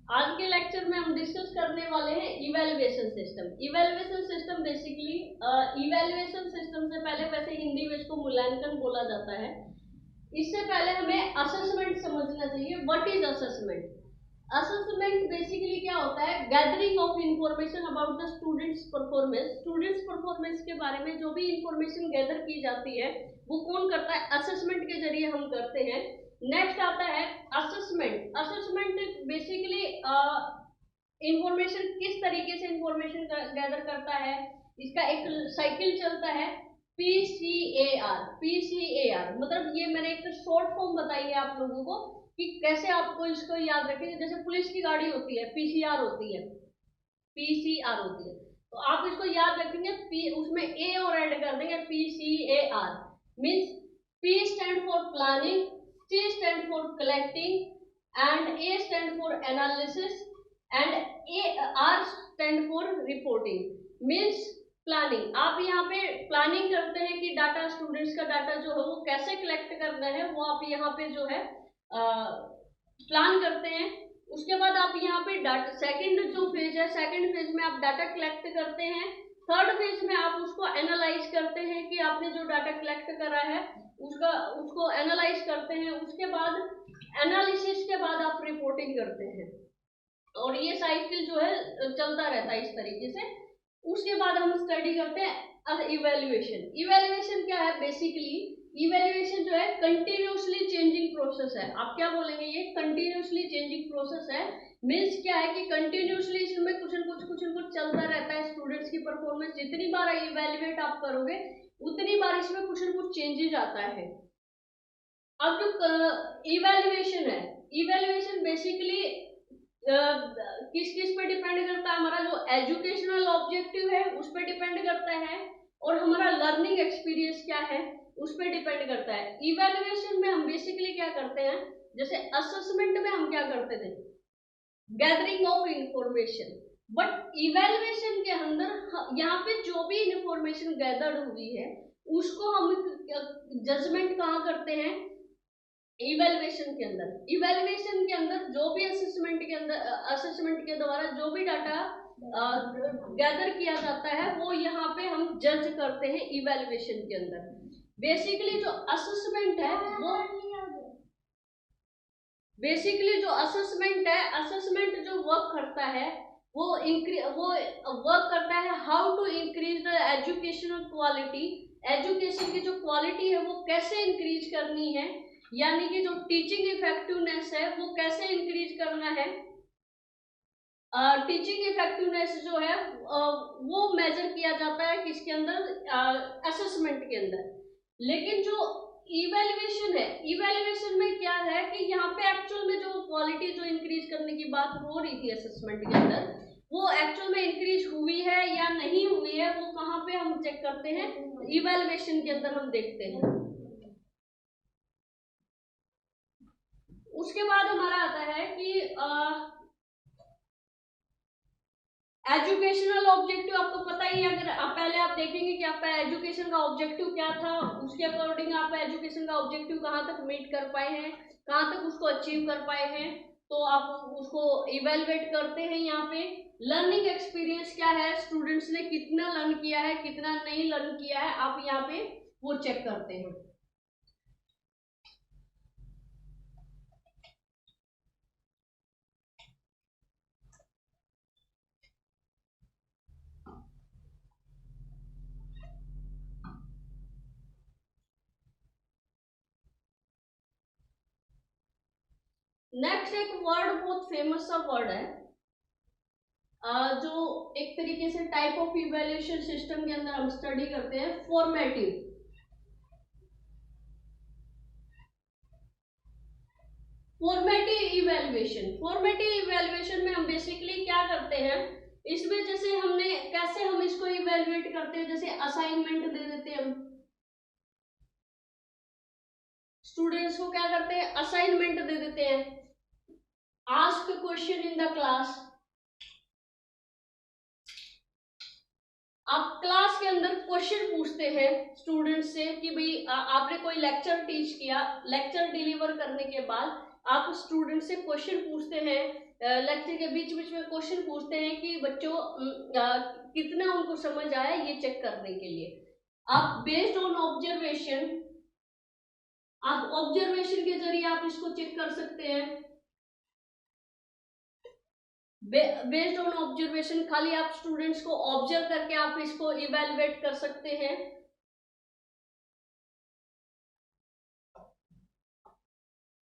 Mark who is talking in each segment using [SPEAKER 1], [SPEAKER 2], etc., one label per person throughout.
[SPEAKER 1] आज के लेक्चर में हम डिस्कस करने वाले हैं evaluation system. Evaluation system basically evaluation system से पहले वैसे हिंदी में इसको मूल्यांकन बोला जाता है। इससे पहले हमें असेसमेंट समझना चाहिए। What is assessment? Assessment basically क्या होता है? Gathering of information about the students performance. Students performance के बारे में जो भी इंफॉर्मेशन गैदर की जाती है वो कौन करता है? असेसमेंट के जरिए हम करते हैं। नेक्स्ट आता है असेसमेंट। असेसमेंट बेसिकली इंफॉर्मेशन किस तरीके से इंफॉर्मेशन गैदर करता है, इसका एक साइकिल चलता है PCAR। PCAR मतलब ये मैंने एक शॉर्ट फॉर्म बताई है आप लोगों को कि कैसे आपको इसको याद रखेंगे। जैसे पुलिस की गाड़ी होती है PCR होती है, PCR होती है, तो आप इसको याद रखेंगे उसमें A और ऐड कर देंगे PCAR। Means P stand for planning, C stand for collecting, and A stand for analysis, and R stand for reporting। Means planning. आप यहाँ पे प्लानिंग करते हैं कि डाटा, स्टूडेंट्स का डाटा जो है वो कैसे कलेक्ट करना है, वो आप यहाँ पे जो है प्लान करते हैं। उसके बाद आप यहाँ पे डाटा, सेकंड जो फेज है, सेकंड फेज में आप डाटा कलेक्ट करते हैं। थर्ड फेज में आप उसको एनालाइज करते हैं कि आपने जो डाटा कलेक्ट करा है उसको एनालाइज करते हैं। उसके बाद एनालिसिस के बाद आप रिपोर्टिंग करते हैं, और ये साइकिल जो है चलता रहता है इस तरीके से। उसके बाद हम स्टडी करते हैं इवैल्यूएशन। इवैल्यूएशन क्या है? बेसिकली इवैल्यूएशन जो है कंटिन्यूसली चेंजिंग प्रोसेस है। आप क्या बोलेंगे? ये कंटिन्यूसली चेंजिंग प्रोसेस है। मीन्स क्या है कि कंटिन्यूसली इसमें कुछ न कुछ चलता रहता है। स्टूडेंट्स की परफॉर्मेंस जितनी बार इवैल्यूएट आप करोगे उतनी बार इसमें कुछ न कुछ चेंजेस आता है। अब जो इवैल्यूएशन है, इवैल्यूएशन बेसिकली किस किस पे डिपेंड करता है? हमारा जो एजुकेशनल ऑब्जेक्टिव है उस पे डिपेंड करता है, और हमारा लर्निंग एक्सपीरियंस क्या है उस पे डिपेंड करता है। इवैल्यूएशन में हम बेसिकली क्या करते हैं? जैसे असेसमेंट में हम क्या करते थे? Gathering of information. But evaluation के अंदर यहाँ पे जो भी इंफॉर्मेशन गैदर्ड हुई है उसको हम जजमेंट कहाँ करते हैं? इवैल्यूएशन के अंदर। इवैल्यूएशन के अंदर जो भी असेसमेंट के अंदर, असेसमेंट के द्वारा जो भी डाटा गैदर किया जाता है वो यहाँ पे हम जज करते हैं इवैल्यूएशन के अंदर। बेसिकली जो असेसमेंट है वो असेसमेंट जो वर्क करता है वो वर्क करता है how to increase the educational quality. Education की जो क्वालिटी है वो कैसे इंक्रीज करनी है, यानी कि जो टीचिंग इफेक्टिवनेस है वो कैसे इंक्रीज करना है। टीचिंग इफेक्टिवनेस जो है वो मेजर किया जाता है किसके अंदर? असेसमेंट के अंदर। लेकिन जो इवैल्यूएशन है, इवैल्यूएशन में क्या है कि यहाँ पे एक्चुअल में जो क्वालिटी जो इंक्रीज करने की बात हो रही थी असेसमेंट के अंदर, वो एक्चुअल में इंक्रीज हुई है या नहीं हुई है, वो कहाँ पे हम चेक करते हैं? इवैल्यूएशन के अंदर हम देखते हैं। उसके बाद हमारा आता है कि एजुकेशनल ऑब्जेक्टिव। आपको पता ही है, अगर पहले आप देखेंगे कि आपका एजुकेशन का ऑब्जेक्टिव क्या था, उसके अकॉर्डिंग आप एजुकेशन का ऑब्जेक्टिव कहाँ तक मीट कर पाए हैं, कहाँ तक उसको अचीव कर पाए हैं, तो आप उसको इवेलुएट करते हैं। यहाँ पे लर्निंग एक्सपीरियंस क्या है, स्टूडेंट्स ने कितना लर्न किया है, कितना नहीं लर्न किया है, आप यहाँ पे वो चेक करते हैं। नेक्स्ट एक वर्ड बहुत फेमस सा वर्ड है जो एक तरीके से टाइप ऑफ इवैल्यूएशन सिस्टम के अंदर हम स्टडी करते हैं, फॉर्मेटिव। फॉर्मेटिव इवैल्यूएशन में हम बेसिकली क्या करते हैं? इसमें जैसे हमने कैसे हम इसको इवैल्यूएट करते हैं, जैसे असाइनमेंट दे देते हैं हम स्टूडेंट्स को, क्या करते हैं? असाइनमेंट दे देते हैं। Ask question in the class. आप क्लास के अंदर क्वेश्चन पूछते हैं स्टूडेंट से कि भाई आपने कोई लेक्चर टीच किया, लेक्चर डिलीवर करने के बाद आप स्टूडेंट से क्वेश्चन पूछते हैं लेक्चर के बीच बीच में क्वेश्चन पूछते हैं कि बच्चों कितना उनको समझ आया, ये चेक करने के लिए आप बेस्ड ऑन ऑब्जर्वेशन, आप ऑब्जर्वेशन के जरिए आप इसको चेक कर सकते हैं। बेस्ड ऑन ऑब्जर्वेशन, खाली आप स्टूडेंट्स को ऑब्जर्व करके आप इसको इवेलुएट कर सकते हैं।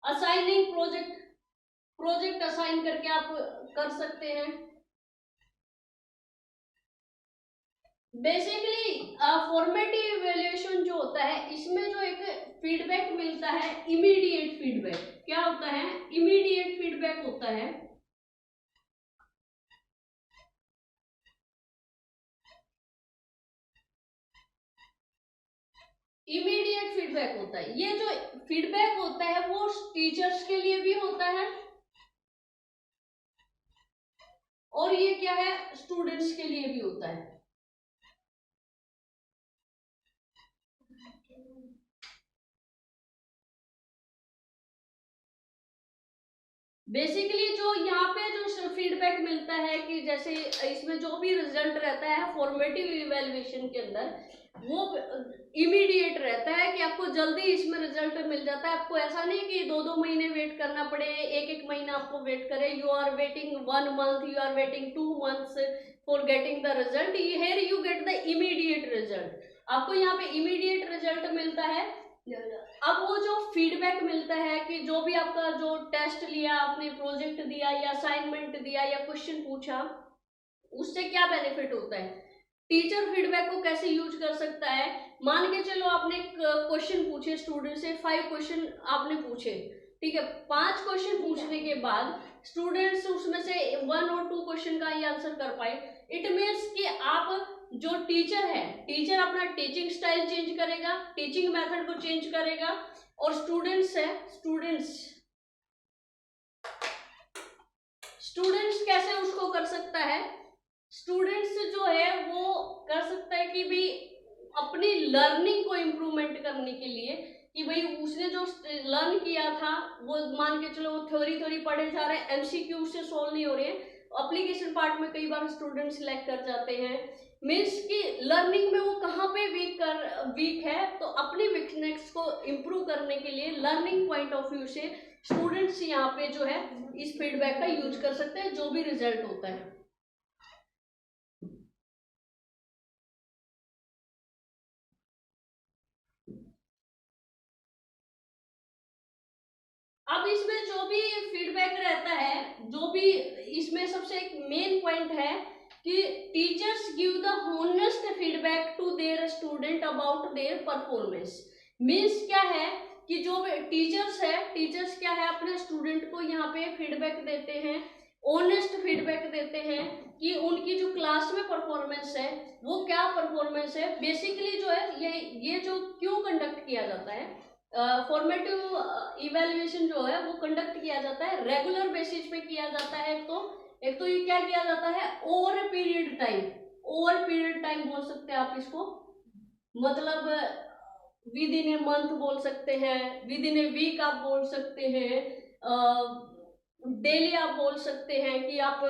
[SPEAKER 1] असाइनिंग प्रोजेक्ट असाइन करके आप कर सकते हैं। बेसिकली फॉर्मेटिव इवैल्यूएशन जो होता है, इसमें जो एक फीडबैक मिलता है, इमीडिएट फीडबैक। क्या होता है? इमीडिएट फीडबैक होता है। इमीडिएट फीडबैक होता है। ये जो फीडबैक होता है वो टीचर्स के लिए भी होता है और ये क्या है, स्टूडेंट्स के लिए भी होता है। बेसिकली जो यहाँ पे जो फीडबैक मिलता है कि जैसे इसमें जो भी रिजल्ट रहता है फॉर्मेटिव इवैल्यूएशन के अंदर, वो इमीडिएट रहता है कि आपको जल्दी इसमें रिजल्ट मिल जाता है। आपको ऐसा नहीं कि 2-2 महीने वेट करना पड़े, 1-1 महीना आपको वेट करे। You are waiting 1 month, you are waiting 2 months for getting the result. Here you get the immediate result. आपको यहाँ पे इमीडिएट रिजल्ट मिलता है। अब वो जो फीडबैक मिलता है कि जो भी आपका जो टेस्ट लिया, आपने प्रोजेक्ट दिया या असाइनमेंट दिया या क्वेश्चन पूछा, उससे क्या बेनिफिट होता है, टीचर फीडबैक को कैसे यूज कर सकता है। मान के चलो आपने क्वेश्चन पूछे स्टूडेंट से, 5 क्वेश्चन आपने पूछे, ठीक है। 5 क्वेश्चन पूछने के बाद स्टूडेंट्स उसमें से 1 और 2 क्वेश्चन का ही आंसर कर पाए। इट मीन्स कि आप जो टीचर है, टीचर अपना टीचिंग स्टाइल चेंज करेगा, टीचिंग मेथड को चेंज करेगा, और स्टूडेंट्स है, स्टूडेंट्स कैसे उसको कर सकता है, स्टूडेंट्स जो है वो कर सकता है कि भाई अपनी लर्निंग को इम्प्रूवमेंट करने के लिए, कि भाई उसने जो लर्न किया था वो मान के चलो वो थ्योरी पढ़े जा रहे हैं, एमसीक्यू उससे सॉल्व नहीं हो रहे हैं, एप्लीकेशन पार्ट में कई बार स्टूडेंट सिलेक्ट कर जाते हैं। मीन्स कि लर्निंग में वो कहाँ पे वीक है, तो अपनी वीकनेस को इम्प्रूव करने के लिए लर्निंग पॉइंट ऑफ व्यू से स्टूडेंट्स यहाँ पे जो है इस फीडबैक का यूज कर सकते हैं, जो भी रिजल्ट होता है। अब इसमें जो भी फीडबैक रहता है, जो भी इसमें सबसे एक मेन पॉइंट है कि teachers give the honest feedback to their student about their performance. Means क्या है कि जो टीचर्स क्या है अपने स्टूडेंट को यहाँ पे फीडबैक देते हैं, ऑनेस्ट फीडबैक देते हैं कि उनकी जो क्लास में परफॉर्मेंस है वो क्या परफॉर्मेंस है। बेसिकली जो है ये जो क्यों कंडक्ट किया जाता है, फॉर्मेटिव इवैल्यूएशन जो है वो कंडक्ट किया जाता है, रेगुलर बेसिस पे किया जाता है। एक तो ये क्या किया जाता है, ओवर पीरियड टाइम बोल सकते हैं आप इसको, मतलब विद इन ए मंथ बोल सकते हैं, विद इन ए वीक आप बोल सकते हैं, डेली आप बोल सकते हैं कि आप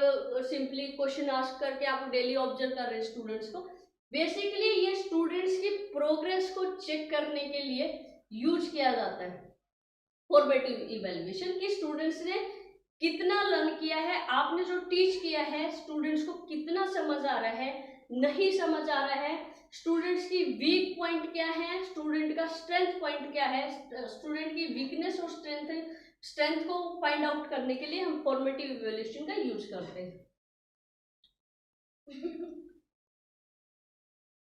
[SPEAKER 1] सिंपली क्वेश्चन आस्क करके आप डेली ऑब्जर्व कर रहे हैं स्टूडेंट्स को। बेसिकली ये स्टूडेंट्स की प्रोग्रेस को चेक करने के लिए यूज किया जाता है फॉर्मेटिव इवैल्यूएशन, की स्टूडेंट्स ने कितना लर्न किया है, आपने जो टीच किया है स्टूडेंट्स को कितना समझ आ रहा है, नहीं समझ आ रहा है, स्टूडेंट्स की वीक पॉइंट क्या है, स्टूडेंट का स्ट्रेंथ पॉइंट क्या है, स्टूडेंट की वीकनेस और स्ट्रेंथ को फाइंड आउट करने के लिए हम फॉर्मेटिव इवैल्यूएशन का यूज करते हैं।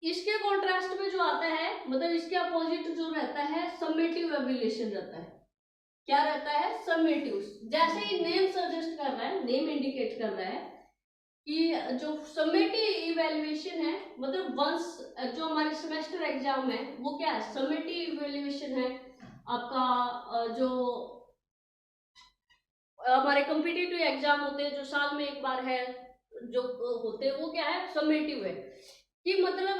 [SPEAKER 1] इसके कॉन्ट्रास्ट में जो आता है, मतलब इसके अपोजिट जो रहता है, समेटिव इवैल्यूएशन रहता है। क्या रहता है? समेटिव। जैसे ही नेम सजेस्ट कर रहा है, नेम इंडिकेट कर रहा है कि जो समेटिव इवैल्यूएशन है, मतलब वंस जो हमारे सेमेस्टर एग्जाम है वो क्या है, समेटिव इवैल्यूएशन है। आपका जो हमारे कॉम्पिटिटिव एग्जाम होते हैं जो साल में एक बार है, जो होते हैं वो क्या है, समेटिव है। कि मतलब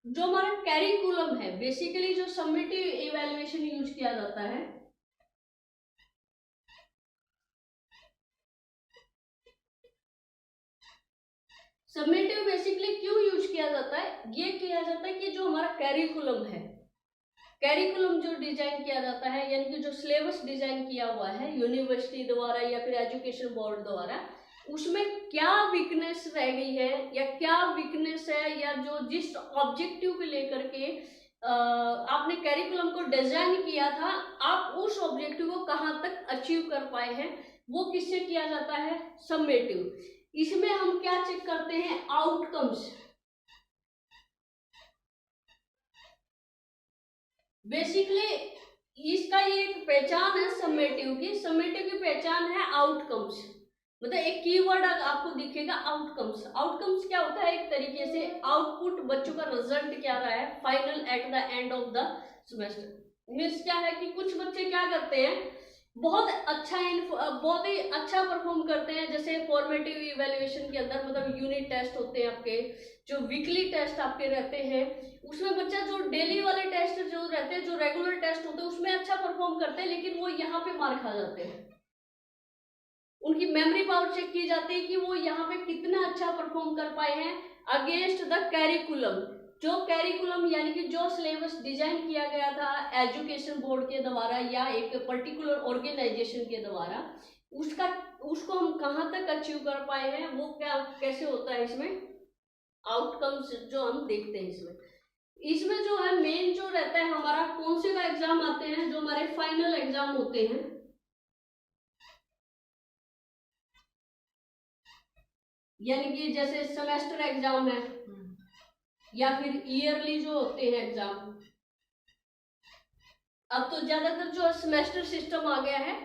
[SPEAKER 1] जो हमारा कैरिकुलम है, बेसिकली जो समेटिव इवैल्यूएशन यूज किया जाता है, समेटिव बेसिकली क्यों यूज किया जाता है? ये किया जाता है कि जो हमारा कैरिकुलम है, कैरिकुलम जो डिजाइन किया जाता है, यानी कि जो सिलेबस डिजाइन किया हुआ है यूनिवर्सिटी द्वारा या फिर एजुकेशन बोर्ड द्वारा, उसमें क्या वीकनेस रह गई है या क्या वीकनेस है, या जो जिस ऑब्जेक्टिव को लेकर के आपने कैरिकुलम को डिजाइन किया था, आप उस ऑब्जेक्टिव को कहाँ तक अचीव कर पाए हैं, वो किससे किया जाता है? समेटिव। इसमें हम क्या चेक करते हैं? आउटकम्स। बेसिकली इसका ये एक पहचान है समेटिव की। समेटिव की पहचान है आउटकम्स। मतलब एक कीवर्ड आपको दिखेगा आउटकम्स। आउटकम्स क्या होता है? एक तरीके से आउटपुट, बच्चों का रिजल्ट क्या रहा है final at the end of the semester. Means क्या है कि कुछ बच्चे क्या करते हैं, बहुत बहुत ही अच्छा परफॉर्म करते हैं, जैसे फॉर्मेटिव इवैल्यूएशन के अंदर, मतलब यूनिट टेस्ट होते हैं आपके, जो वीकली टेस्ट आपके रहते हैं, उसमें बच्चा जो डेली वाले टेस्ट जो रहते हैं, जो रेगुलर टेस्ट होते हैं, उसमें अच्छा परफॉर्म करते हैं, लेकिन वो यहाँ पे मार खा जाते हैं। उनकी मेमोरी पावर चेक की जाती है कि वो यहाँ पे कितना अच्छा परफॉर्म कर पाए हैं अगेंस्ट द कैरिकुलम। जो कैरिकुलम यानी कि जो सिलेबस डिजाइन किया गया था एजुकेशन बोर्ड के द्वारा या एक पर्टिकुलर ऑर्गेनाइजेशन के द्वारा, उसको हम कहाँ तक अचीव कर पाए हैं, वो क्या कैसे होता है, इसमें आउटकम्स जो हम देखते हैं। इसमें जो है मेन जो रहता है हमारा, कौन से का एग्जाम आते हैं, जो हमारे फाइनल एग्जाम होते हैं, यानी कि जैसे सेमेस्टर एग्जाम है या फिर ईयरली जो होते हैं एग्जाम। अब तो ज्यादातर जो सेमेस्टर सिस्टम आ गया है,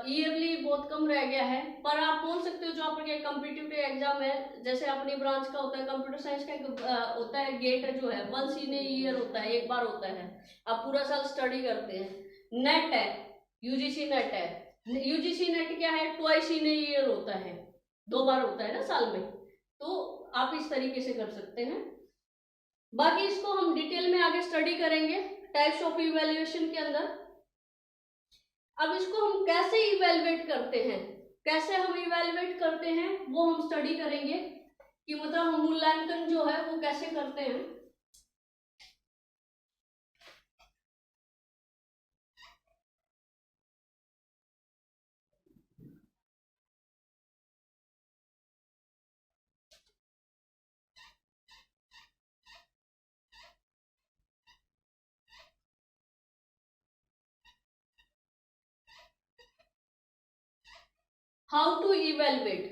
[SPEAKER 1] ईयरली बहुत कम रह गया है, पर आप बोल सकते हो जो आपके कॉम्पिटिटिव एग्जाम है, जैसे अपनी ब्रांच का होता है कंप्यूटर साइंस का होता है, गेट जो है वंस इन ईयर होता है, एक बार होता है, आप पूरा साल स्टडी करते हैं। नेट है, यूजीसी नेट है। यूजीसी नेट क्या है? ट्वाइस इन ईयर होता है, 2 बार होता है ना साल में। तो आप इस तरीके से कर सकते हैं। बाकी इसको हम डिटेल में आगे स्टडी करेंगे टाइप्स ऑफ इवैल्यूएशन के अंदर। अब इसको हम कैसे इवैल्यूएट करते हैं, कैसे हम इवैल्यूएट करते हैं वो हम स्टडी करेंगे कि मतलब हम मूल्यांकन जो है वो कैसे करते हैं। How to evaluate.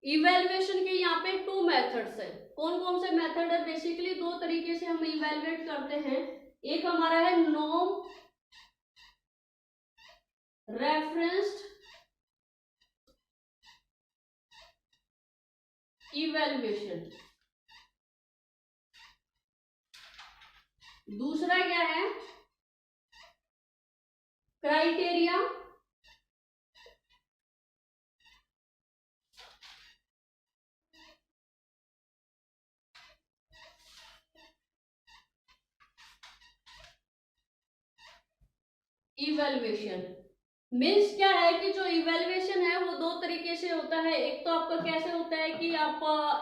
[SPEAKER 1] इवैल्यूएशन के यहाँ पे 2 मेथड्स है। कौन कौन से मेथड है? बेसिकली 2 तरीके से हम इवैल्यूएट करते हैं। एक हमारा है नॉर्म रेफरेंस्ड इवैल्यूएशन, दूसरा क्या है? Criteria evaluation. मीन्स क्या है कि जो इवैल्यूएशन है वो 2 तरीके से होता है। एक तो आपका कैसे होता है कि आप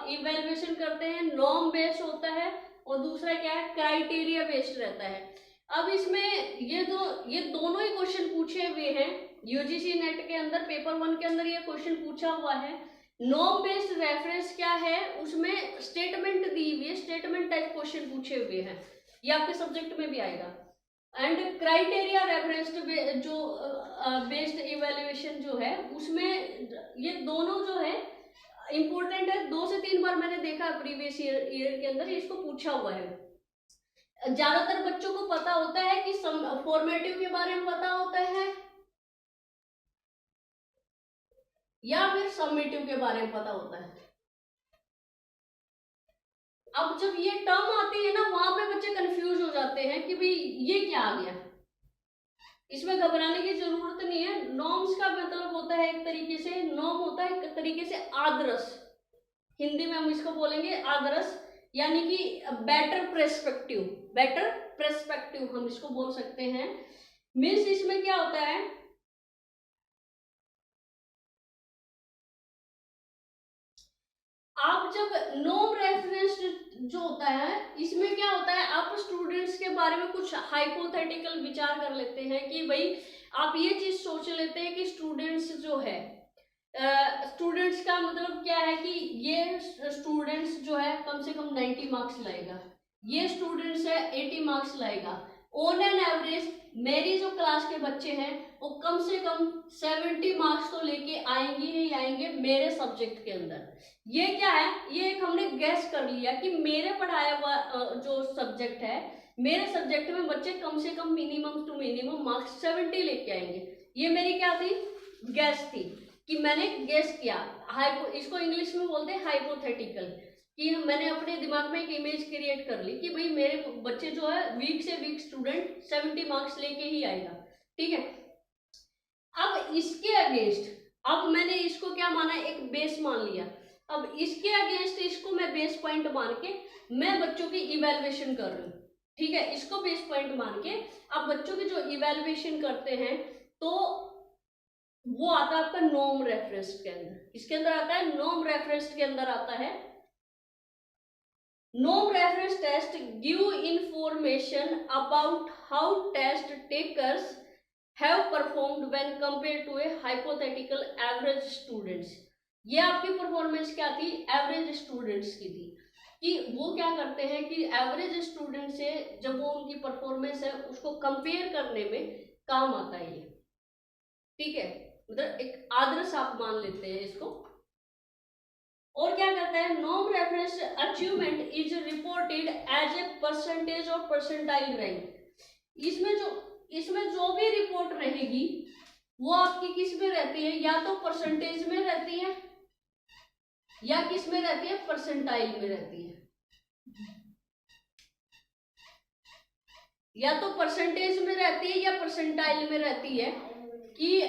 [SPEAKER 1] इवैल्यूएशन करते हैं, नॉर्म बेस्ड होता है, और दूसरा क्या है? क्राइटेरिया बेस्ड रहता है। अब इसमें ये दोनों ही क्वेश्चन पूछे हुए हैं यूजीसी नेट के अंदर, पेपर 1 के अंदर ये क्वेश्चन पूछा हुआ है। नॉर्म बेस्ड रेफरेंस क्या है? उसमें स्टेटमेंट दी हुई है, स्टेटमेंट टाइप क्वेश्चन पूछे हुए हैं, ये आपके सब्जेक्ट में भी आएगा। एंड क्राइटेरिया रेफरेंस्ड जो बेस्ड इवैल्यूएशन जो है, उसमें ये दोनों जो है इंपॉर्टेंट है। 2 से 3 बार मैंने देखा प्रीवियस ईयर के अंदर इसको पूछा हुआ है। ज्यादातर बच्चों को पता होता है कि फॉर्मेटिव के बारे में पता होता है या फिर समेटिव के बारे में पता होता है। अब जब ये टर्म आती है ना, वहां पे बच्चे कंफ्यूज हो जाते हैं कि भाई ये क्या आ गया। इसमें घबराने की जरूरत नहीं है। नॉर्म्स का मतलब होता है एक तरीके से, नॉर्म होता है एक तरीके से आदर्श, हिंदी में हम इसको बोलेंगे आदर्श, यानी कि बेटर पर्सपेक्टिव, बेटर पर्सपेक्टिव हम इसको बोल सकते हैं। मीन्स इसमें क्या होता है, आप जब नॉन रेफरेंस जो होता है, इसमें क्या होता है, आप स्टूडेंट्स के बारे में कुछ हाइपोथेटिकल विचार कर लेते हैं कि भाई आप ये चीज सोच लेते हैं कि स्टूडेंट्स जो है, स्टूडेंट्स का मतलब क्या है कि ये स्टूडेंट्स जो है कम से कम 90 मार्क्स लाएगा, ये स्टूडेंट्स है 80 मार्क्स लाएगा। ऑन एन एवरेज मेरी जो क्लास के बच्चे हैं वो कम से कम 70 मार्क्स तो लेके आएंगे ही आएंगे मेरे सब्जेक्ट के अंदर। ये क्या है, ये एक हमने गैस कर लिया कि मेरे पढ़ाया हुआ जो सब्जेक्ट है, मेरे सब्जेक्ट में बच्चे कम से कम मिनिमम टू मिनिमम मार्क्स 70 लेके आएंगे। ये मेरी क्या थी, गैस थी, कि मैंने गेस किया। इसको इंग्लिश में बोलते हैं हाइपोथेटिकल, कि मैंने अपने दिमाग में एक इमेज क्रिएट कर ली कि भाई मेरे बच्चे जो है वीक से वीक स्टूडेंट 70 मार्क्स लेके ही आएगा, ठीक है। अब इसके अगेंस्ट, अब मैंने इसको क्या माना, एक बेस मान लिया। अब इसके अगेंस्ट इसको मैं बेस पॉइंट मान के मैं बच्चों की इवेल्युएशन कर रही हूँ, ठीक है। इसको बेस पॉइंट मान के अब बच्चों की जो इवेल्युएशन करते हैं तो वो आता है आपका नॉर्म रेफरेंस के अंदर। इसके अंदर आता है नॉर्म रेफरेंस के अंदर आता है norm reference test give information about how test takers have performed when compare to a hypothetical average students. ये आपकी परफॉर्मेंस क्या थी, एवरेज स्टूडेंट्स की थी, कि वो क्या करते हैं कि एवरेज स्टूडेंट से जब वो उनकी परफॉर्मेंस है उसको कंपेयर करने में काम आता है ये, ठीक है। मतलब एक आदर्श आप मान लेते हैं इसको। और क्या करता है, norm reference achievement is reported as a percentage of percentile rank. इसमें जो भी रिपोर्ट रहेगी वो आपकी किस में रहती है, या तो परसेंटेज में रहती है या किस में रहती है, परसेंटाइल में रहती है। या तो परसेंटेज में रहती है या परसेंटाइल में रहती है। कि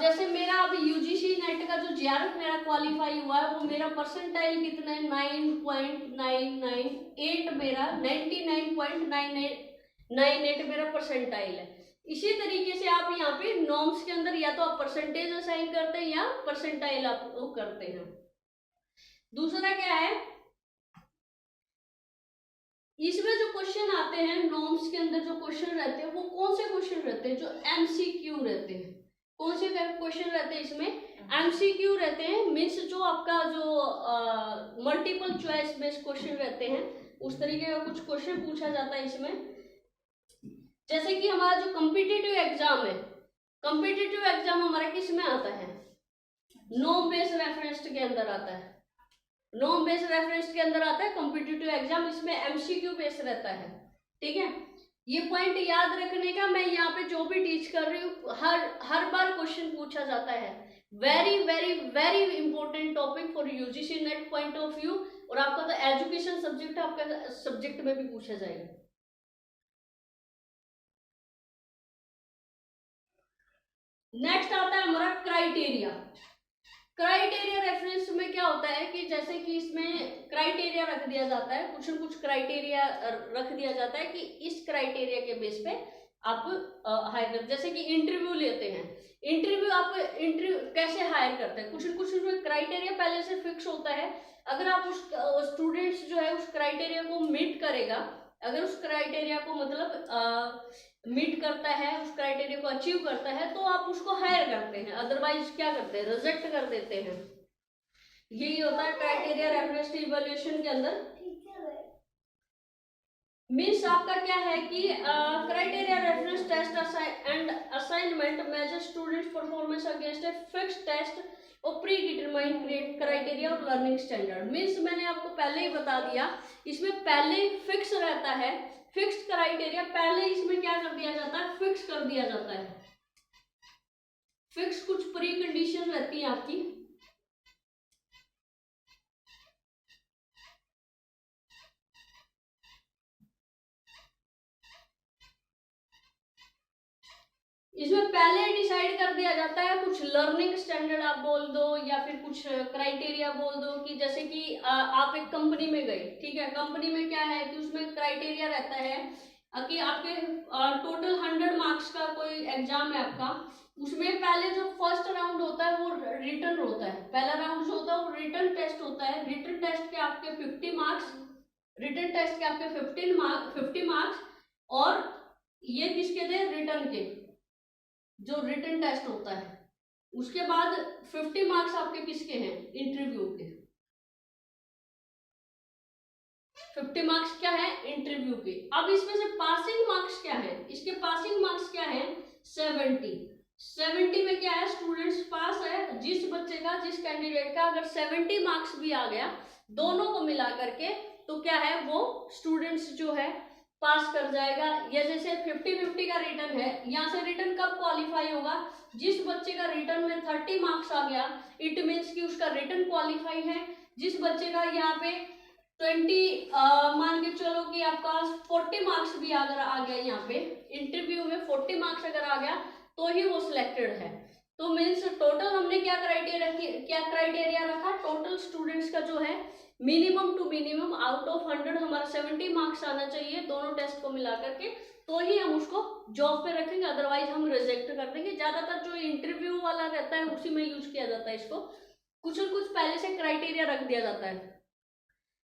[SPEAKER 1] जैसे मेरा अभी यूजीसी नेट का जो जेआरएफ मेरा क्वालिफाई हुआ है वो मेरा परसेंटाइल कितना है, 9.998 मेरा 99.998 मेरा परसेंटाइल है। इसी तरीके से आप यहाँ पे नॉर्म्स के अंदर या तो आप परसेंटेज असाइन करते हैं या परसेंटाइल आप करते हैं। दूसरा क्या है, इसमें जो क्वेश्चन आते हैं नॉर्म्स के अंदर जो क्वेश्चन रहते हैं वो कौन से क्वेश्चन रहते हैं, जो एमसीक्यू रहते हैं। कौन से क्वेश्चन रहते हैं इसमें, एमसीक्यू रहते हैं। मीन्स जो आपका जो मल्टीपल चॉइस बेस्ड क्वेश्चन रहते हैं उस तरीके का कुछ क्वेश्चन पूछा जाता है इसमें। जैसे कि हमारा जो कॉम्पिटिटिव एग्जाम है, कॉम्पिटिटिव एग्जाम हमारा किस में आता है, नॉर्म बेस्ड रेफरेंस के अंदर आता है। नॉर्म बेस्ड रेफरेंस के अंदर आता है कॉम्पिटिटिव एग्जाम, इसमें एमसीक्यू बेस्ड रहता है, ठीक है। ये पॉइंट याद रखने का, मैं यहाँ पे जो भी टीच कर रही हूँ हर बार क्वेश्चन पूछा जाता है। Very very very important topic for UGC net point of view. और आपका तो एजुकेशन सब्जेक्ट आपका सब्जेक्ट में भी पूछा जाएगा। नेक्स्ट आता है हमारा क्राइटेरिया। क्राइटेरिया रेफरेंस में क्या होता है कि जैसे कि इसमें क्राइटेरिया रख दिया जाता है, कुछ न कुछ क्राइटेरिया रख दिया जाता है कि इस क्राइटेरिया के बेस पे आप हायर, जैसे कि इंटरव्यू लेते हैं, इंटरव्यू आप इंटरव्यू कैसे हायर करते हैं, कुछ न कुछ उसमें क्राइटेरिया पहले से फिक्स होता है। अगर आप उस स्टूडेंट्स जो है उस क्राइटेरिया को मीट करेगा, अगर उस क्राइटेरिया को मतलब मीट करता है, उस क्राइटेरिया को अचीव करता है तो आप उसको हायर करते हैं, अदरवाइज क्या करते हैं, रिजेक्ट कर देते हैं। यही होता है क्राइटेरिया रेफरेंस इवैल्यूएशन के अंदर। मीन्स आपका क्या है कि criteria reference test and assignment measure students performance against a fixed test और प्री डिटरमाइंड क्राइटेरिया और लर्निंग स्टैंडर्ड। मीन्स मैंने आपको पहले ही बता दिया, इसमें पहले ही फिक्स रहता है, फिक्स्ड क्राइटेरिया पहले इसमें क्या कर दिया जाता है, फिक्स कर दिया जाता है। फिक्स कुछ प्री कंडीशन रहती है आपकी। इसमें पहले डिसाइड कर दिया जाता है, कुछ लर्निंग स्टैंडर्ड आप बोल दो या फिर कुछ क्राइटेरिया बोल दो। कि जैसे कि आप एक कंपनी में गए, ठीक है, कंपनी में क्या है कि उसमें क्राइटेरिया रहता है कि आपके टोटल 100 मार्क्स का कोई एग्जाम है आपका, उसमें पहले जो फर्स्ट राउंड होता है वो रिटर्न होता है। पहला राउंड जो होता है वो रिटर्न टेस्ट होता है, रिटन टेस्ट के आपके 50 मार्क्स, रिटन टेस्ट के आपके 50 मार्क्स, और ये किसके थे, रिटन के, जो रिटन टेस्ट होता है। उसके बाद 50 मार्क्स आपके किसके हैं, इंटरव्यू के। 50 मार्क्स क्या है, इंटरव्यू के। अब इसमें से पासिंग मार्क्स क्या है, इसके पासिंग मार्क्स क्या है, 70 में क्या है, स्टूडेंट्स पास है। जिस बच्चे का, जिस कैंडिडेट का अगर 70 मार्क्स भी आ गया दोनों को मिला करके, तो क्या है, वो स्टूडेंट्स जो है पास कर जाएगा। या जैसे 50-50 का रिटर्न है, यहाँ से रिटर्न कब क्वालिफाई होगा, जिस बच्चे का रिटर्न में 30 मार्क्स आ गया, इट मीन्स कि उसका रिटर्न क्वालिफाई है। जिस बच्चे का यहाँ पे 20 मान के चलो कि आपका 40 मार्क्स भी अगर आ गया, यहाँ पे इंटरव्यू में 40 मार्क्स अगर आ गया तो ही वो सिलेक्टेड है। तो मीन्स टोटल हमने क्या क्राइटेरिया रखा, टोटल स्टूडेंट्स का जो है minimum to minimum out of 100 हमारा 70 मार्क्स आना चाहिए दोनों टेस्ट को मिला करके, तो ही हम उसको जॉब पे रखेंगे, अदरवाइज हम रिजेक्ट कर देंगे। ज्यादातर जो इंटरव्यू वाला रहता है उसी में यूज किया जाता है इसको, कुछ न कुछ पहले से क्राइटेरिया रख दिया जाता है।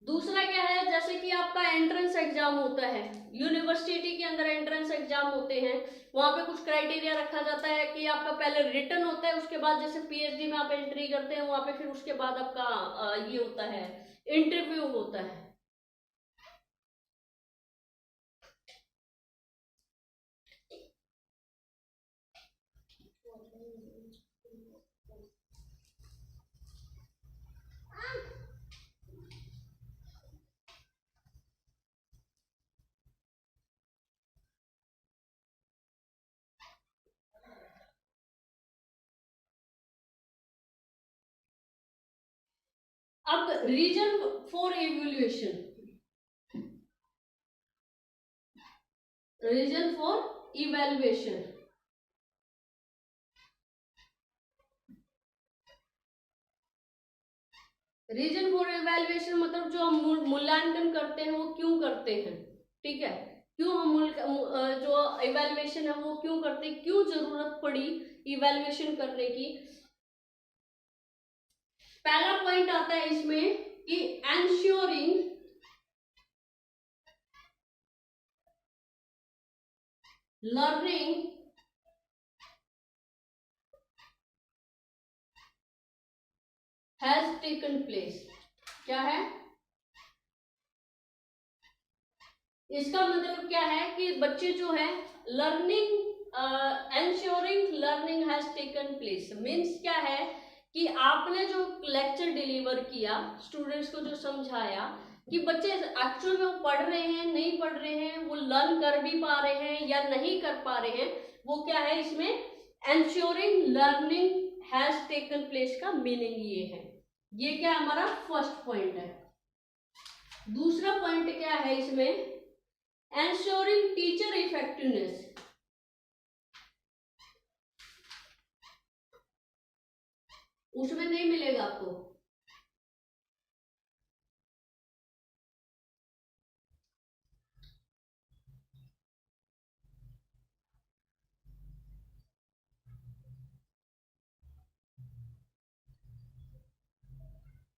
[SPEAKER 1] दूसरा क्या है, जैसे कि आपका एंट्रेंस एग्जाम होता है, यूनिवर्सिटी के अंदर एंट्रेंस एग्जाम होते हैं, वहां पे कुछ क्राइटेरिया रखा जाता है कि आपका पहले रिटन होता है, उसके बाद जैसे पीएचडी में आप एंट्री करते हैं वहां पे, फिर उसके बाद आपका ये होता है, इंटरव्यू होता है। अब reason for evaluation, reason for evaluation, reason for evaluation मतलब जो हम मूल्यांकन करते हैं वो क्यों करते हैं, ठीक है, क्यों हम जो इवैल्यूएशन है वो क्यों करते हैं, क्यों जरूरत पड़ी इवैल्यूएशन करने की। पहला पॉइंट आता है इसमें कि ensuring learning has taken place. क्या है इसका मतलब, क्या है कि बच्चे जो है learning, ensuring learning has taken place means क्या है कि आपने जो लेक्चर डिलीवर किया, स्टूडेंट्स को जो समझाया, कि बच्चे एक्चुअल में वो पढ़ रहे हैं, नहीं पढ़ रहे हैं, वो लर्न कर भी पा रहे हैं या नहीं कर पा रहे हैं, वो क्या है इसमें ensuring learning has taken place का मीनिंग ये है। ये क्या हमारा फर्स्ट पॉइंट है। दूसरा पॉइंट क्या है इसमें, एंश्योरिंग टीचर इफेक्टिवनेस। उसमें नहीं मिलेगा आपको,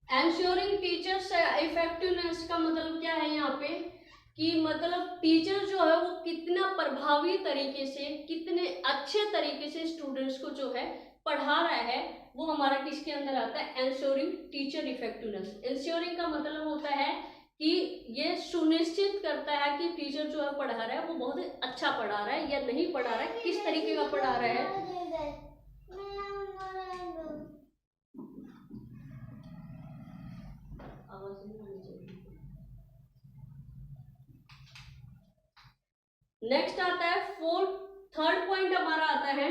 [SPEAKER 1] एंश्योरिंग टीचर्स इफेक्टिवनेस का मतलब क्या है यहाँ पे, कि मतलब टीचर जो है वो कितना प्रभावी तरीके से, कितने अच्छे तरीके से स्टूडेंट्स को जो है पढ़ा रहा है, वो हमारा किसके अंदर आता है, एंश्योरिंग टीचर इफेक्टिवनेस। एंश्योरिंग का मतलब होता है कि ये सुनिश्चित करता है कि टीचर जो है पढ़ा रहा है वो बहुत अच्छा पढ़ा रहा है या नहीं पढ़ा रहा है, किस तरीके का पढ़ा रहा है। नेक्स्ट आता है थर्ड पॉइंट हमारा आता है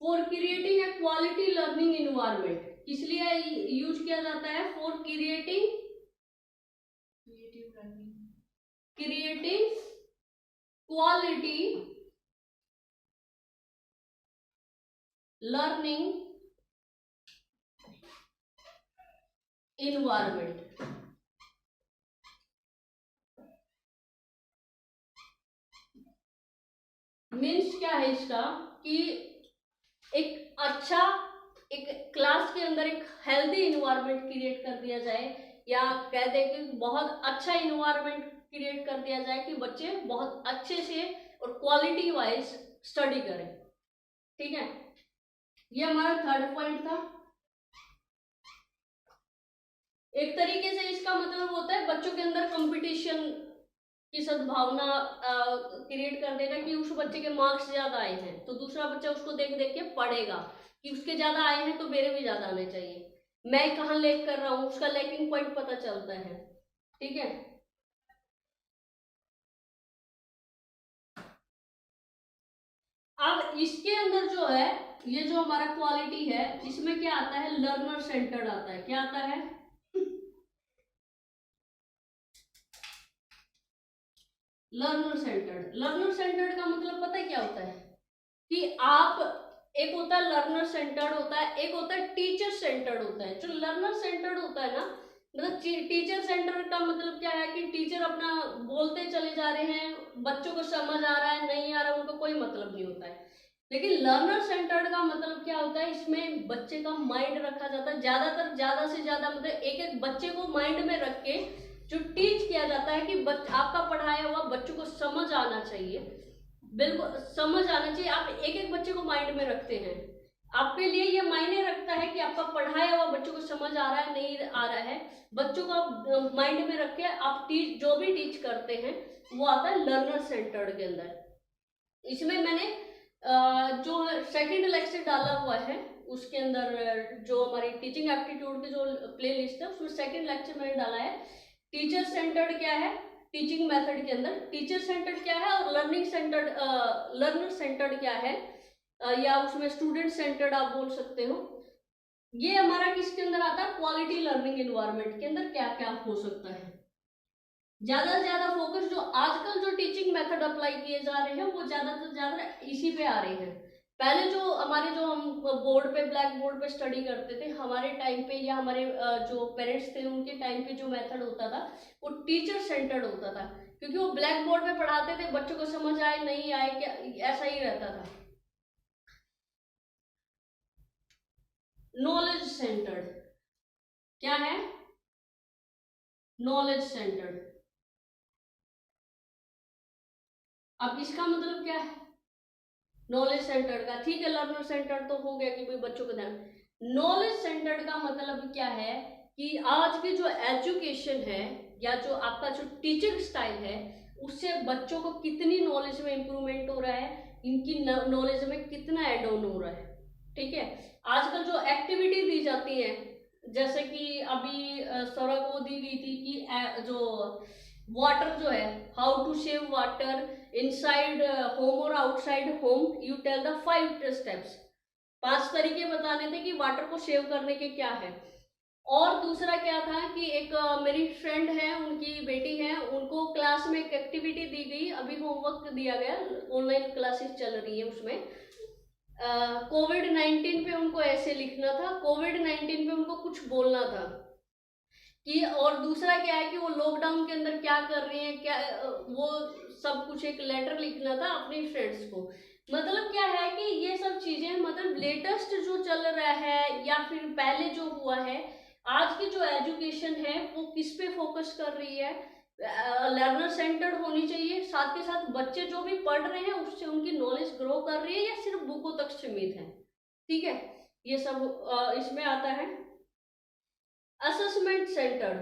[SPEAKER 1] for creating a quality learning environment. किस लिए यूज किया जाता है, for creating quality learning environment. Means क्या है इसका, कि एक अच्छा एक क्लास के अंदर एक हेल्दी इन्वायरमेंट क्रिएट कर दिया जाए, या कह दें कि बहुत अच्छा इन्वायरमेंट क्रिएट कर दिया जाए कि बच्चे बहुत अच्छे से और क्वालिटी वाइज स्टडी करें। ठीक है, ये हमारा थर्ड पॉइंट था। एक तरीके से इसका मतलब होता है बच्चों के अंदर कंपटीशन की सद्भावना क्रिएट कर देना कि उस बच्चे के मार्क्स ज्यादा आए हैं तो दूसरा बच्चा उसको देख देख के पढ़ेगा कि उसके ज्यादा आए हैं तो मेरे भी ज्यादा आने चाहिए, मैं कहाँ लैग कर रहा हूँ, उसका लैकिंग पॉइंट पता चलता है। ठीक है, अब इसके अंदर जो है ये जो हमारा क्वालिटी है इसमें क्या आता है, लर्नर सेंटर्ड आता है। क्या आता है, लर्नर सेंटर्ड। लर्नर सेंटर्ड का मतलब पता है क्या होता है कि आप, एक होता है लर्नर सेंटर्ड होता है, एक होता है टीचर सेंटर्ड होता है। जो लर्नर सेंटर्ड होता है ना, मतलब टीचर सेंटर्ड का मतलब क्या है कि टीचर अपना बोलते चले जा रहे हैं, बच्चों को समझ आ रहा है नहीं आ रहा है उनको कोई मतलब नहीं होता है। लेकिन लर्नर सेंटर्ड का मतलब क्या होता है, इसमें बच्चे का माइंड रखा जाता है, ज्यादातर ज्यादा से ज्यादा मतलब एक एक बच्चे को माइंड में रख के जो टीच किया जाता है कि आपका पढ़ाया हुआ बच्चों को समझ आना चाहिए, बिल्कुल समझ आना चाहिए। आप एक एक बच्चे को माइंड में रखते हैं, आपके लिए ये मायने रखता है कि आपका पढ़ाया हुआ बच्चों को समझ आ रहा है नहीं आ रहा है, बच्चों को आप माइंड में रख के आप जो भी टीच करते हैं वो आता है लर्नर सेंटर्ड के अंदर। इसमें मैंने जो सेकंड लेक्चर डाला हुआ है उसके अंदर जो हमारी टीचिंग एप्टीट्यूड की जो प्ले लिस्ट है उसमें सेकंड लेक्चर मैंने डाला है टीचर सेंटर्ड क्या है टीचिंग मेथड के अंदर, टीचर सेंटर्ड क्या है और लर्निंग सेंटर्ड लर्नर सेंटर्ड क्या है, या उसमें स्टूडेंट सेंटर्ड आप बोल सकते हो। ये हमारा किसके अंदर आता है, क्वालिटी लर्निंग एनवायरनमेंट के अंदर क्या क्या हो सकता है। ज्यादा से ज्यादा फोकस जो आजकल जो टीचिंग मेथड अप्लाई किए जा रहे हैं वो ज्यादा से ज्यादा इसी पे आ रहे हैं। पहले जो हमारे जो हम बोर्ड पे ब्लैक बोर्ड पे स्टडी करते थे हमारे टाइम पे, या हमारे जो पेरेंट्स थे उनके टाइम पे जो मेथड होता था वो टीचर सेंटर्ड होता था, क्योंकि वो ब्लैक बोर्ड पे पढ़ाते थे, बच्चों को समझ आए नहीं आए क्या ऐसा ही रहता था। नॉलेज सेंटर्ड क्या है, नॉलेज सेंटर्ड। अब इसका मतलब क्या है, नॉलेज सेंटर्ड का ठीक है, लर्नर सेंटर्ड तो हो गया कि भाई बच्चों को ध्यान। नॉलेज सेंटर्ड का मतलब क्या है कि आज की जो एजुकेशन है या जो आपका जो टीचिंग स्टाइल है उससे बच्चों को कितनी नॉलेज में इंप्रूवमेंट हो रहा है, इनकी नॉलेज में कितना एड ऑन हो रहा है। ठीक है, आजकल जो एक्टिविटी दी जाती है जैसे कि अभी सौरभ को दी गई थी कि जो वाटर जो है, how to save water inside home और outside home, you tell the 5 steps. 5 तरीके बताने थे कि वाटर को सेव करने के क्या है। और दूसरा क्या था कि एक मेरी फ्रेंड है उनकी बेटी है, उनको क्लास में एक एक्टिविटी दी गई, अभी होमवर्क दिया गया, ऑनलाइन क्लासेस चल रही है उसमें कोविड-19 पे उनको ऐसे लिखना था, कोविड-19 पे उनको कुछ बोलना था कि, और दूसरा क्या है कि वो लॉकडाउन के अंदर क्या कर रही हैं, क्या वो सब कुछ एक लेटर लिखना था अपनी फ्रेंड्स को। मतलब क्या है कि ये सब चीजें मतलब लेटेस्ट जो चल रहा है या फिर पहले जो हुआ है, आज की जो एजुकेशन है वो किस पे फोकस कर रही है, लर्नर सेंटर्ड होनी चाहिए, साथ के साथ बच्चे जो भी पढ़ रहे हैं उससे उनकी नॉलेज ग्रो कर रही है या सिर्फ बुकों तक सीमित है। ठीक है, ये सब इसमें आता है। असेसमेंट सेंटर्ड,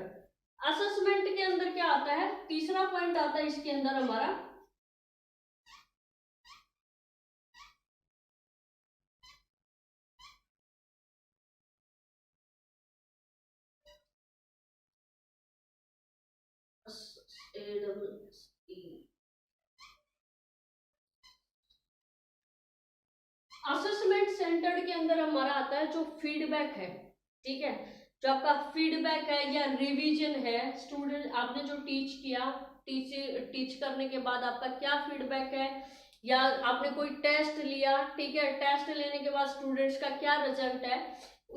[SPEAKER 1] असेसमेंट के अंदर क्या आता है, तीसरा पॉइंट आता है इसके अंदर हमारा असेसमेंट सेंटर्ड के अंदर हमारा आता है जो फीडबैक है। ठीक है, जो आपका फीडबैक है या रिवीजन है, स्टूडेंट आपने जो टीच किया, टीच करने के बाद आपका क्या फीडबैक है, या आपने कोई टेस्ट लिया, ठीक है, टेस्ट लेने के बाद स्टूडेंट्स का क्या रिजल्ट है,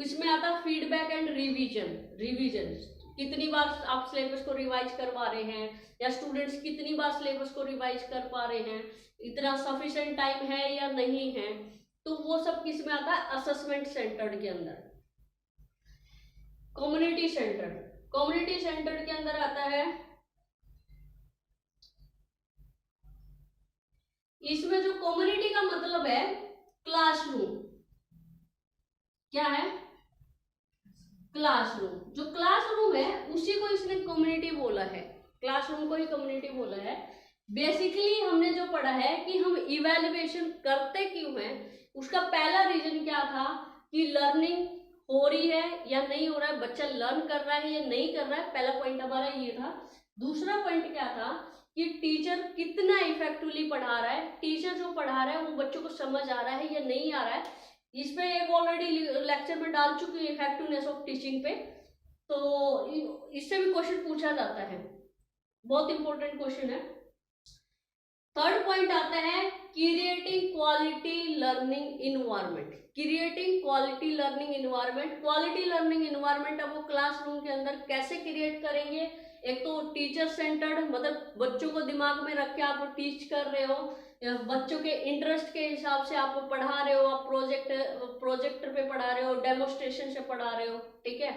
[SPEAKER 1] इसमें आता है फीडबैक एंड रिवीजन। रिवीजन कितनी बार आप सिलेबस को रिवाइज करवा रहे हैं या स्टूडेंट्स कितनी बार सिलेबस को रिवाइज कर पा रहे हैं, इतना सफिशिएंट टाइम है या नहीं है। तो वो सब किस में आता है, असेसमेंट सेंटर्ड के अंदर। कम्युनिटी सेंटर्ड, कम्युनिटी सेंटर्ड के अंदर आता है, इसमें जो कम्युनिटी का मतलब है क्लासरूम, क्या है, क्लासरूम। जो क्लासरूम है उसी को इसने कम्युनिटी बोला है, क्लासरूम को ही कम्युनिटी बोला है। बेसिकली हमने जो पढ़ा है कि हम इवैल्यूएशन करते क्यों हैं, उसका पहला रीजन क्या था कि लर्निंग हो रही है या नहीं हो रहा है, बच्चा लर्न कर रहा है या नहीं कर रहा है, पहला पॉइंट हमारा ये था। दूसरा पॉइंट क्या था कि टीचर कितना इफेक्टिवली पढ़ा रहा है, टीचर जो पढ़ा रहा है वो बच्चों को समझ आ रहा है या नहीं आ रहा है। इस पे एक ऑलरेडी लेक्चर में डाल चुकी है इफेक्टिवनेस ऑफ टीचिंग पे, तो इससे भी क्वेश्चन पूछा जाता है, बहुत इंपॉर्टेंट क्वेश्चन है। थर्ड पॉइंट आता है creating quality learning environment, creating quality learning environment. Quality learning environment अब वो क्लासरूम के अंदर कैसे क्रिएट करेंगे, एक तो टीचर सेंटर्ड, मतलब बच्चों को दिमाग में रख के आप टीच कर रहे हो, बच्चों के इंटरेस्ट के हिसाब से आप पढ़ा रहे हो, आप प्रोजेक्टर पे पढ़ा रहे हो, डेमोस्ट्रेशन से पढ़ा रहे हो, ठीक है।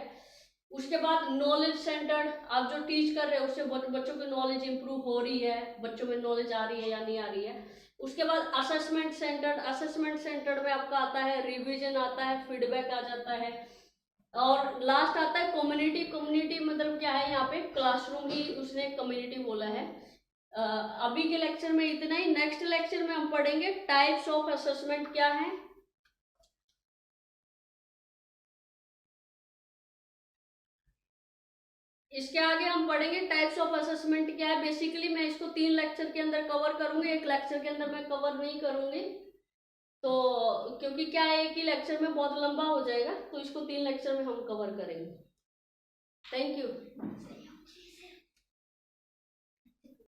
[SPEAKER 1] उसके बाद नॉलेज सेंटर्ड, आप जो टीच कर रहे हो उससे बच्चों की नॉलेज इंप्रूव हो रही है, बच्चों में नॉलेज आ रही है या नहीं आ रही है। उसके बाद असेसमेंट सेंटर्ड, असेसमेंट सेंटर्ड में आपका आता है रिवीजन, आता है फीडबैक आ जाता है, और लास्ट आता है कम्युनिटी। कम्युनिटी मतलब क्या है, यहाँ पे क्लासरूम ही उसने कम्युनिटी बोला है। अभी के लेक्चर में इतना ही। नेक्स्ट लेक्चर में हम पढ़ेंगे टाइप्स ऑफ असेसमेंट क्या है, इसके आगे हम पढ़ेंगे टाइप्स ऑफ असेसमेंट क्या है। बेसिकली मैं इसको 3 लेक्चर के अंदर कवर करूंगी, एक लेक्चर के अंदर मैं कवर नहीं करूंगी, तो क्योंकि क्या है कि लेक्चर में बहुत लंबा हो जाएगा, तो इसको 3 लेक्चर में हम कवर करेंगे। Thank you.